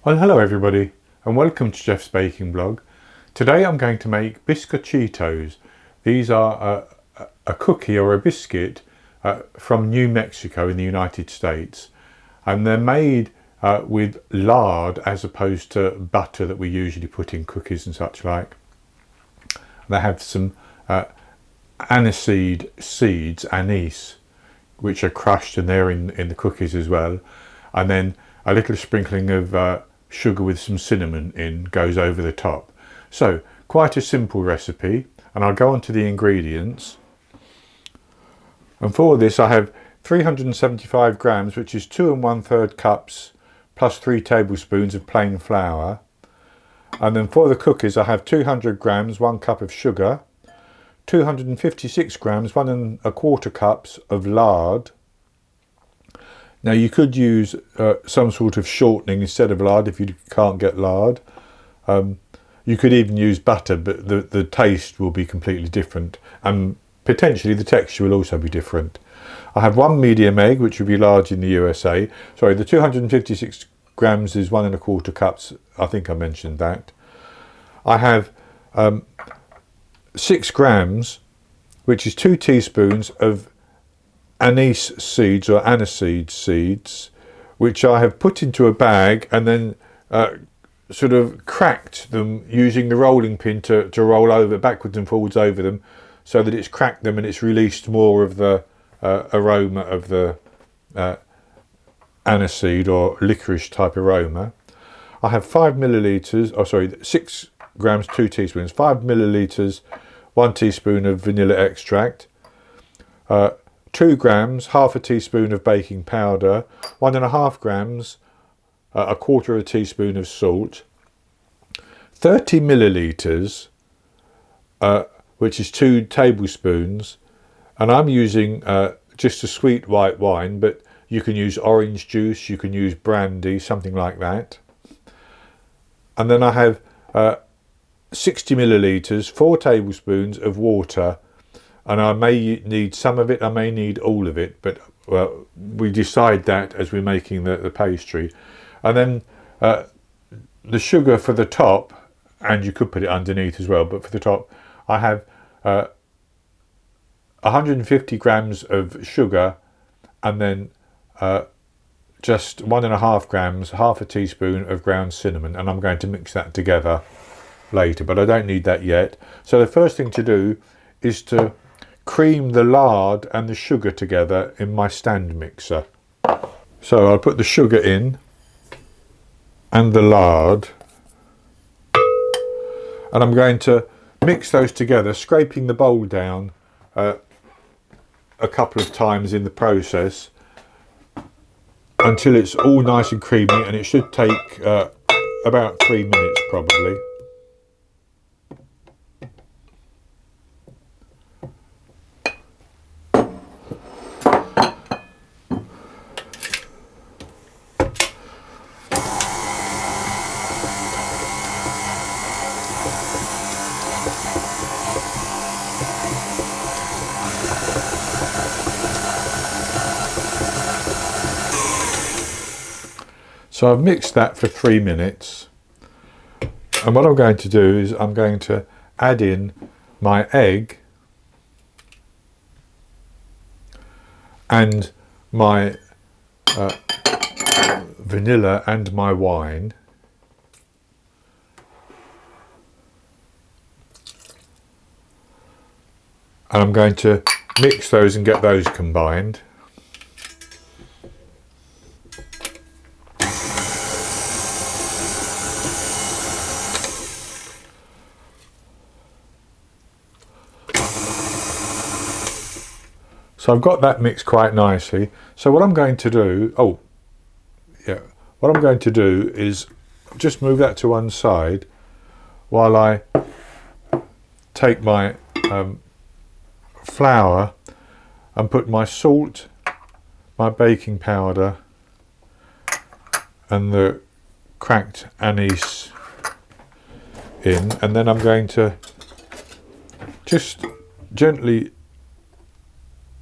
Well, hello everybody and welcome to Jeff's Baking Blog. Today I'm going to make Biscochitos. These are a cookie or a biscuit from New Mexico in the United States, and they're made with lard as opposed to butter that we usually put in cookies and such like. They have some aniseed seeds, anise, which are crushed and they're in the cookies as well, and then a little sprinkling of sugar with some cinnamon in goes over the top. So quite a simple recipe, and I'll go on to the ingredients. And for this I have 375 grams, which is 2 1/3 cups plus 3 tablespoons of plain flour. And then for the cookies I have 200 grams, 1 cup of sugar, 256 grams, 1 1/4 cups of lard. Now you could use some sort of shortening instead of lard if you can't get lard. You could even use butter, but the taste will be completely different, and potentially the texture will also be different. I have 1 medium egg, which would be large in the USA. Sorry, the 256 grams is 1 1/4 cups. I think I mentioned that. I have 6 grams, which is 2 teaspoons of anise seeds or aniseed seeds, which I have put into a bag and then sort of cracked them using the rolling pin to roll over backwards and forwards over them, so that it's cracked them and it's released more of the aroma of the aniseed or licorice type aroma. I have 5 millilitres, 6 grams, 2 teaspoons, 5 millilitres, 1 teaspoon of vanilla extract, 2 grams, half a teaspoon of baking powder, 1 1/2 grams, 1/4 teaspoon of salt, 30 millilitres, which is 2 tablespoons, and I'm using just a sweet white wine, but you can use orange juice, you can use brandy, something like that. And then I have 60 millilitres, 4 tablespoons of water, and I may need some of it, I may need all of it, but we decide that as we're making the pastry. And then the sugar for the top, and you could put it underneath as well, but for the top I have 150 grams of sugar, and then just 1 1/2 grams, half a teaspoon of ground cinnamon, and I'm going to mix that together later, but I don't need that yet. So the first thing to do is to cream the lard and the sugar together in my stand mixer. So I'll put the sugar in and the lard, and I'm going to mix those together, scraping the bowl down a couple of times in the process until it's all nice and creamy, and it should take about 3 minutes probably. So I've mixed that for 3 minutes, and what I'm going to do is I'm going to add in my egg and my vanilla and my wine, and I'm going to mix those and get those combined. So I've got that mixed quite nicely. So what I'm going to do, what I'm going to do is just move that to one side while I take my flour and put my salt, my baking powder and the cracked anise in, and then I'm going to just gently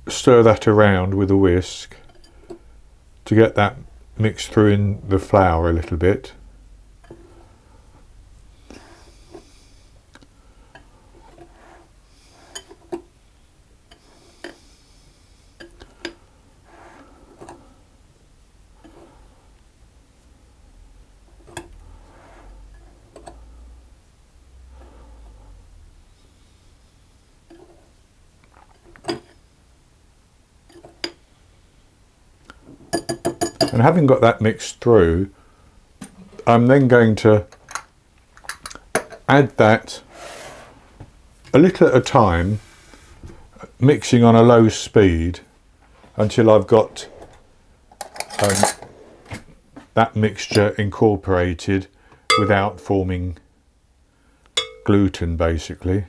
stir that around with a whisk to get that mixed through in the flour a little bit. And having got that mixed through, I'm then going to add that a little at a time, mixing on a low speed until I've got that mixture incorporated without forming gluten, basically.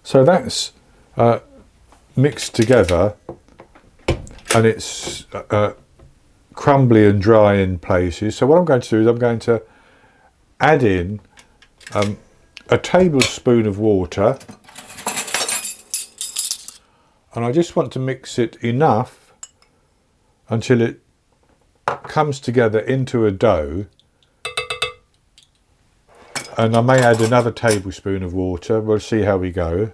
So that's mixed together, and it's crumbly and dry in places. So what I'm going to do is I'm going to add in a tablespoon of water, and I just want to mix it enough until it comes together into a dough. And I may add another tablespoon of water. We'll see how we go.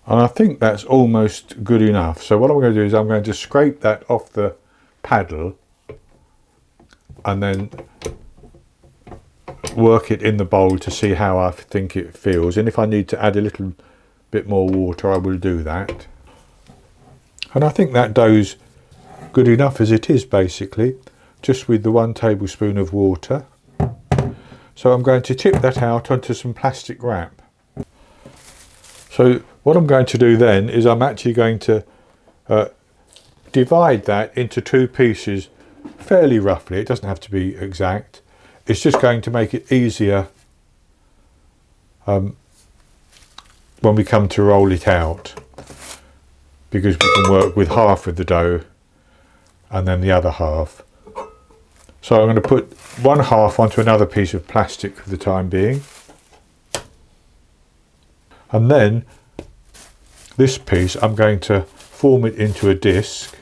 And I think that's almost good enough. So what I'm going to do is I'm going to scrape that off the paddle and then work it in the bowl to see how I think it feels. And if I need to add a little bit more water, I will do that. And I think that dough's good enough as it is, basically, just with the 1 tablespoon of water. So I'm going to tip that out onto some plastic wrap. So what I'm going to do then is I'm actually going to divide that into 2 pieces fairly roughly. It doesn't have to be exact. It's just going to make it easier when we come to roll it out, because we can work with half of the dough and then the other half. So I'm going to put 1 half onto another piece of plastic for the time being, and then this piece I'm going to form it into a disc.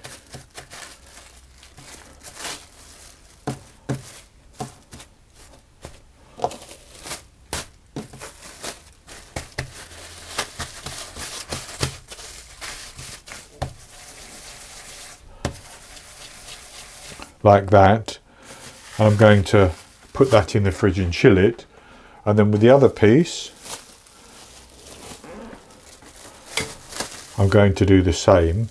Like that. And I'm going to put that in the fridge and chill it, and then with the other piece I'm going to do the same.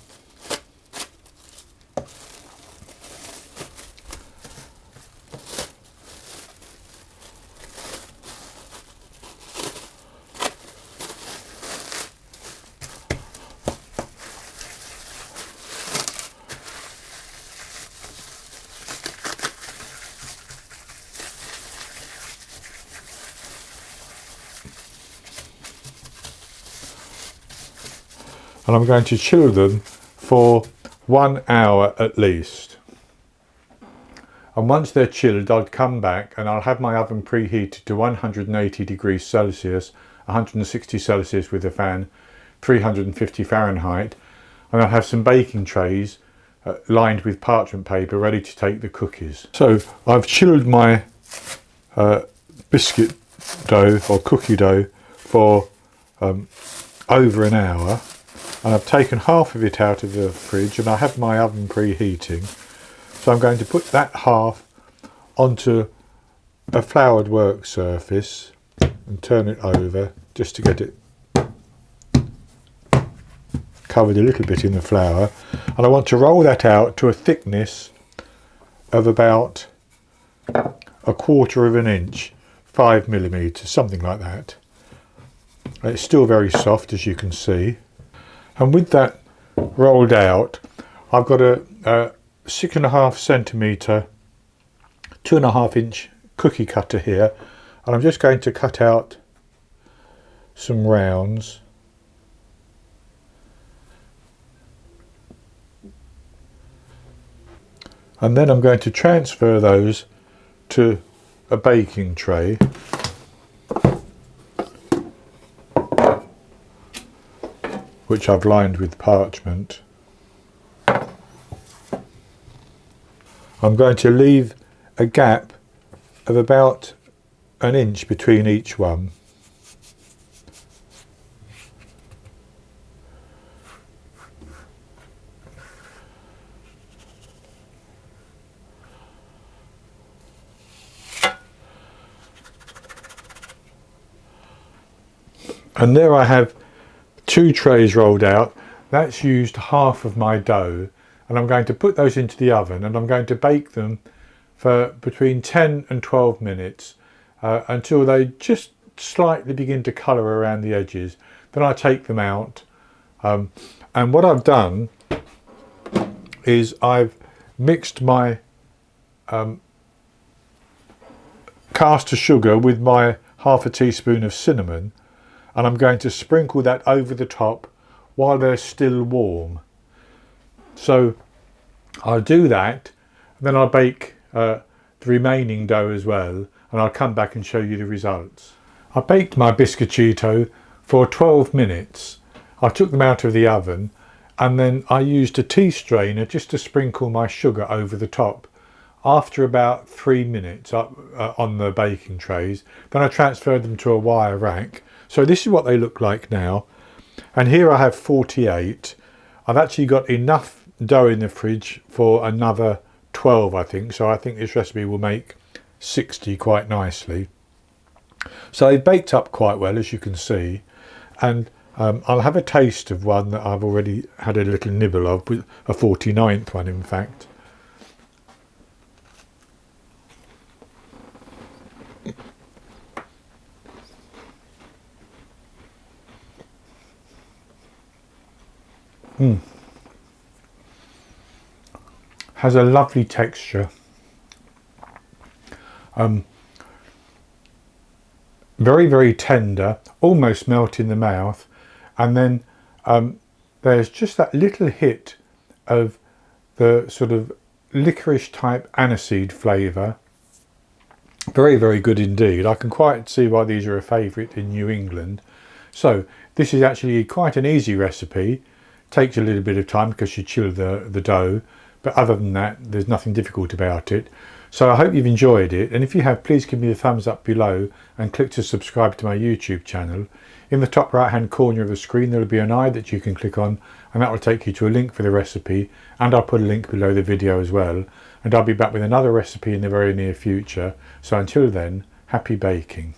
And I'm going to chill them for 1 hour at least. And once they're chilled, I'll come back and I'll have my oven preheated to 180 degrees Celsius, 160 Celsius with a fan, 350 Fahrenheit. And I'll have some baking trays lined with parchment paper ready to take the cookies. So I've chilled my biscuit dough or cookie dough for over an hour. And I've taken half of it out of the fridge, and I have my oven preheating. So I'm going to put that half onto a floured work surface and turn it over just to get it covered a little bit in the flour. And I want to roll that out to a thickness of about 1/4 inch, 5 millimeters, something like that. It's still very soft, as you can see. And with that rolled out, I've got a 6.5 centimetre, 2.5 inch cookie cutter here, and I'm just going to cut out some rounds. And then I'm going to transfer those to a baking tray. Which I've lined with parchment. I'm going to leave a gap of about an inch between each one. And there I have 2 trays rolled out. That's used half of my dough, and I'm going to put those into the oven, and I'm going to bake them for between 10 and 12 minutes until they just slightly begin to colour around the edges. Then I take them out, and what I've done is I've mixed my caster sugar with my half a teaspoon of cinnamon, and I'm going to sprinkle that over the top while they're still warm. So I'll do that, and then I'll bake the remaining dough as well, and I'll come back and show you the results. I baked my biscochito for 12 minutes. I took them out of the oven, and then I used a tea strainer just to sprinkle my sugar over the top. After about 3 minutes on the baking trays, then I transferred them to a wire rack. So this is what they look like now, and here I have 48. I've actually got enough dough in the fridge for another 12, I think, so I think this recipe will make 60 quite nicely. So they've baked up quite well, as you can see, and I'll have a taste of one that I've already had a little nibble of, with a 49th one in fact. Has a lovely texture. Very, very tender, almost melt in the mouth, and then there's just that little hit of the sort of licorice type aniseed flavour. Very, very good indeed. I can quite see why these are a favourite in New England. So this is actually quite an easy recipe. Takes a little bit of time because you chill the dough, but other than that there's nothing difficult about it. So I hope you've enjoyed it, and if you have, please give me a thumbs up below and click to subscribe to my YouTube channel. In the top right hand corner of the screen there will be an eye that you can click on, and that will take you to a link for the recipe, and I'll put a link below the video as well, and I'll be back with another recipe in the very near future. So until then, happy baking.